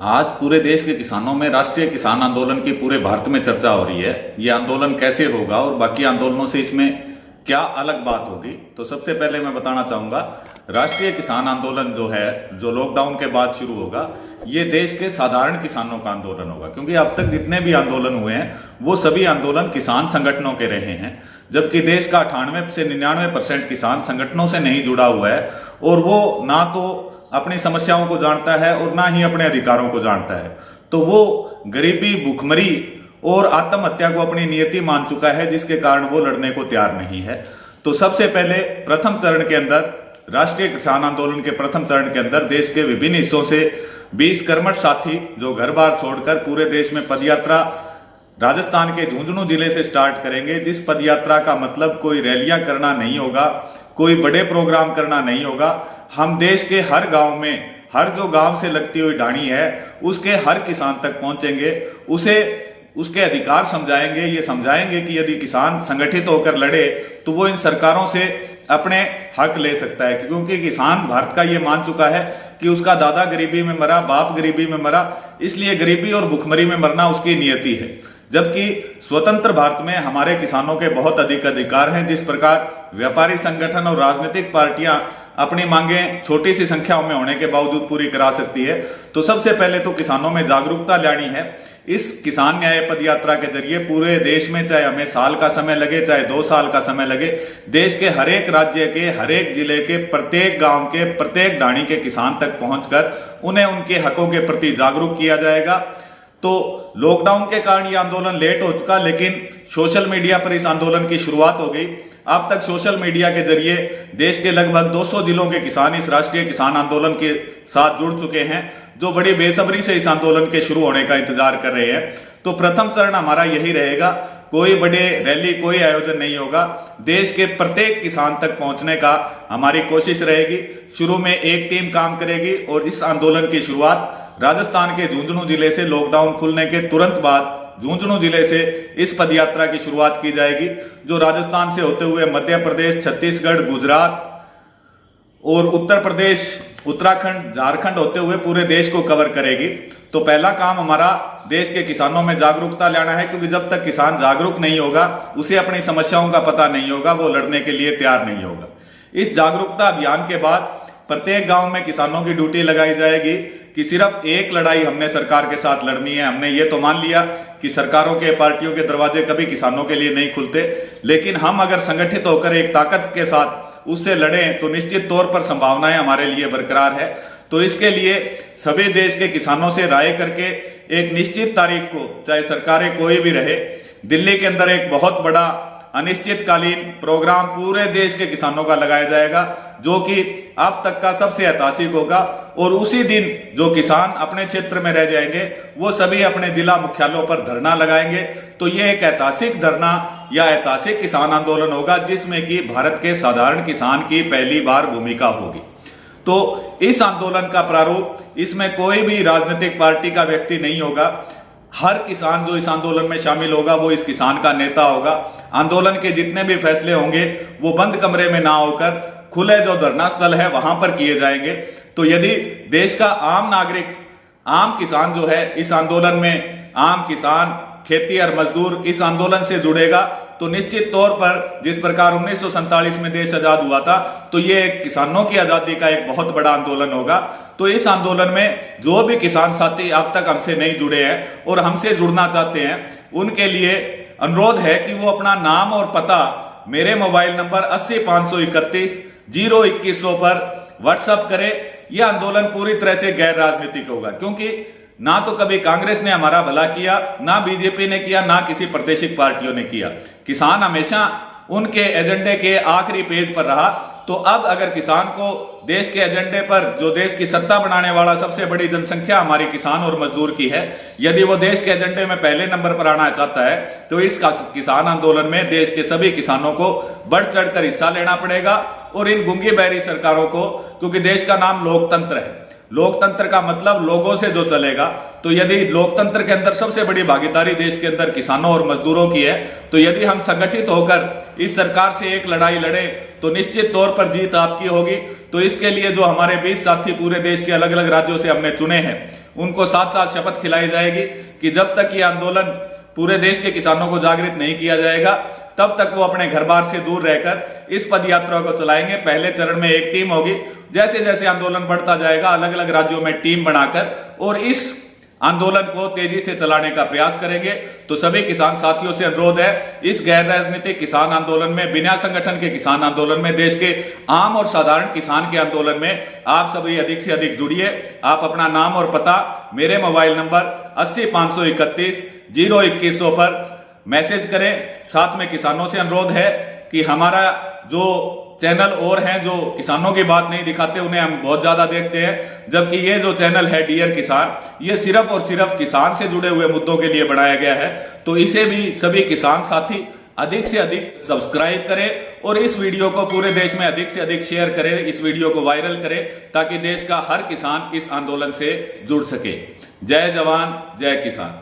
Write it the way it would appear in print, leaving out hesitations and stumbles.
आज पूरे देश के किसानों में राष्ट्रीय किसान आंदोलन की पूरे भारत में चर्चा हो रही है। ये आंदोलन कैसे होगा और बाकी आंदोलनों से इसमें क्या अलग बात होगी। तो सबसे पहले मैं बताना चाहूँगा, राष्ट्रीय किसान आंदोलन जो है, जो लॉकडाउन के बाद शुरू होगा, ये देश के साधारण किसानों का आंदोलन होगा। क्योंकि अब तक जितने भी आंदोलन हुए हैं वो सभी आंदोलन किसान संगठनों के रहे हैं, जबकि देश का 98 से 99% किसान संगठनों से नहीं जुड़ा हुआ है और वो ना तो अपनी समस्याओं को जानता है और ना ही अपने अधिकारों को जानता है। तो वो गरीबी, भुखमरी और आत्महत्या को अपनी नियति मान चुका है, जिसके कारण वो लड़ने को तैयार नहीं है। तो सबसे पहले प्रथम चरण के अंदर, राष्ट्रीय किसान आंदोलन के प्रथम चरण के अंदर देश के विभिन्न हिस्सों से 20 कर्मठ साथी जो घर बार छोड़कर पूरे देश में पदयात्रा राजस्थान के झुंझुनू जिले से स्टार्ट करेंगे। जिस पदयात्रा का मतलब कोई रैलियां करना नहीं होगा, कोई बड़े प्रोग्राम करना नहीं होगा। हम देश के हर गांव में, हर जो गांव से लगती हुई ढाणी है, उसके हर किसान तक पहुंचेंगे, उसे उसके अधिकार समझाएंगे। ये समझाएंगे कि यदि किसान संगठित होकर लड़े तो वो इन सरकारों से अपने हक ले सकता है। क्योंकि किसान भारत का ये मान चुका है कि उसका दादा गरीबी में मरा, बाप गरीबी में मरा, इसलिए गरीबी और भुखमरी में मरना उसकी नियति है। जबकि स्वतंत्र भारत में हमारे किसानों के बहुत अधिक अधिकार हैं। जिस प्रकार व्यापारी संगठन और राजनीतिक पार्टियां अपनी मांगें छोटी सी संख्याओं में होने के बावजूद पूरी करा सकती है, तो सबसे पहले तो किसानों में जागरूकता लानी है। इस किसान न्याय पद यात्रा के जरिए पूरे देश में, चाहे हमें साल का समय लगे चाहे 2 साल का समय लगे, देश के हर एक राज्य के, हर एक जिले के, प्रत्येक गांव के, प्रत्येक ढाणी के किसान तक पहुंचकर उन्हें उनके हकों के प्रति जागरूक किया जाएगा। तो लॉकडाउन के कारण ये आंदोलन लेट हो चुका, लेकिन सोशल मीडिया पर इस आंदोलन की शुरुआत हो गई। अब तक सोशल मीडिया के जरिए देश के लगभग 200 जिलों के किसान इस राष्ट्रीय किसान आंदोलन के साथ जुड़ चुके हैं, जो बड़ी बेसब्री से इस आंदोलन के शुरू होने का इंतजार कर रहे हैं। तो प्रथम चरण हमारा यही रहेगा, कोई बड़े रैली, कोई आयोजन नहीं होगा। देश के प्रत्येक किसान तक पहुंचने का हमारी कोशिश रहेगी। शुरू में एक टीम काम करेगी और इस आंदोलन की शुरुआत राजस्थान के झुंझुनू जिले से लॉकडाउन खुलने के तुरंत बाद झुंझुनू जिले से इस पदयात्रा की शुरुआत की जाएगी, जो राजस्थान से होते हुए मध्य प्रदेश, छत्तीसगढ़, गुजरात और उत्तर प्रदेश, उत्तराखंड, झारखंड होते हुए पूरे देश को कवर करेगी। तो पहला काम हमारा देश के किसानों में जागरूकता लाना है, क्योंकि जब तक किसान जागरूक नहीं होगा, उसे अपनी समस्याओं का पता नहीं होगा, वो लड़ने के लिए तैयार नहीं होगा। इस जागरूकता अभियान के बाद प्रत्येक गांव में किसानों की ड्यूटी लगाई जाएगी कि सिर्फ एक लड़ाई हमने सरकार के साथ लड़नी है। हमने ये तो मान लिया कि सरकारों के, पार्टियों के दरवाजे कभी किसानों के लिए नहीं खुलते, लेकिन हम अगर संगठित होकर एक ताकत के साथ उससे लड़ें तो निश्चित तौर पर संभावनाएं हमारे लिए बरकरार है। तो इसके लिए सभी देश के किसानों से राय करके एक निश्चित तारीख को, चाहे सरकारें कोई भी रहे, दिल्ली के अंदर एक बहुत बड़ा अनिश्चितकालीन प्रोग्राम पूरे देश के किसानों का लगाया जाएगा, जो कि अब तक का सबसे ऐतिहासिक होगा। और उसी दिन जो किसान अपने क्षेत्र में रह जाएंगे वो सभी अपने जिला मुख्यालयों पर धरना लगाएंगे। तो ये एक ऐतिहासिक धरना या ऐतिहासिक किसान आंदोलन होगा, जिसमें कि भारत के साधारण किसान की पहली बार भूमिका होगी। तो इस आंदोलन का प्रारूप, इसमें कोई भी राजनीतिक पार्टी का व्यक्ति नहीं होगा। हर किसान जो इस आंदोलन में शामिल होगा वो इस किसान का नेता होगा। आंदोलन के जितने भी फैसले होंगे वो बंद कमरे में ना होकर खुले जो धरना स्थल है वहां पर किए जाएंगे। तो यदि देश का आम नागरिक, आम किसान जो है इस आंदोलन में, आम किसान, खेती और मजदूर इस आंदोलन से जुड़ेगा, तो निश्चित तौर पर जिस प्रकार 1947 में देश आजाद हुआ था, तो ये किसानों की आजादी का एक बहुत बड़ा आंदोलन होगा। तो इस आंदोलन में जो भी किसान साथी अब तक हमसे नहीं जुड़े हैं और हमसे जुड़ना चाहते हैं, उनके लिए अनुरोध है कि वो अपना नाम और पता मेरे मोबाइल नंबर 80 531 021 पर व्हाट्सएप करें। यह आंदोलन पूरी तरह से गैर राजनीतिक होगा, क्योंकि ना तो कभी कांग्रेस ने हमारा भला किया, ना बीजेपी ने किया, ना किसी प्रादेशिक पार्टियों ने किया। किसान हमेशा उनके एजेंडे के आखिरी पेज पर रहा। तो अब अगर किसान को देश के एजेंडे पर, जो देश की सत्ता बनाने वाला सबसे बड़ी जनसंख्या हमारी किसान और मजदूर की है, यदि वो देश के एजेंडे में पहले नंबर पर आना चाहता है, तो इस किसान आंदोलन में देश के सभी किसानों को बढ़ चढ़कर हिस्सा लेना पड़ेगा। और इन गूंगी बहरी सरकारों को, क्योंकि देश का नाम लोकतंत्र है, लोकतंत्र का मतलब लोगों से जो चलेगा, तो यदि लोकतंत्र के अंदर सबसे बड़ी भागीदारी देश के अंदर किसानों और मजदूरों की है, तो यदि हम संगठित होकर इस सरकार से एक लड़ाई लड़े तो निश्चित तौर पर जीत आपकी होगी। तो इसके लिए जो हमारे 20 साथी पूरे देश के अलग अलग राज्यों से हमने चुने हैं, उनको साथ साथ शपथ खिलाई जाएगी कि जब तक ये आंदोलन पूरे देश के किसानों को जागृत नहीं किया जाएगा तब तक वो अपने घर बार से दूर रहकर इस पद यात्रा को चलाएंगे। पहले चरण में एक टीम होगी, जैसे जैसे आंदोलन बढ़ता जाएगा अलग अलग राज्यों में टीम बनाकर और इस आंदोलन को तेजी से चलाने का प्रयास करेंगे। तो सभी किसान साथियों से अनुरोध है, इस गैर राजनीतिक किसान आंदोलन में, बिना संगठन के किसान आंदोलन में, देश के आम और साधारण किसान के आंदोलन में आप सभी अधिक से अधिक जुड़िए। आप अपना नाम और पता मेरे मोबाइल नंबर 80 531 02100 पर मैसेज करें। साथ में किसानों से अनुरोध है कि हमारा जो चैनल और हैं जो किसानों की बात नहीं दिखाते, उन्हें हम बहुत ज्यादा देखते हैं, जबकि ये जो चैनल है डियर किसान, ये सिर्फ और सिर्फ किसान से जुड़े हुए मुद्दों के लिए बनाया गया है। तो इसे भी सभी किसान साथी अधिक से अधिक सब्सक्राइब करें और इस वीडियो को पूरे देश में अधिक से अधिक शेयर करें, इस वीडियो को वायरल करें ताकि देश का हर किसान इस आंदोलन से जुड़ सके। जय जवान जय किसान।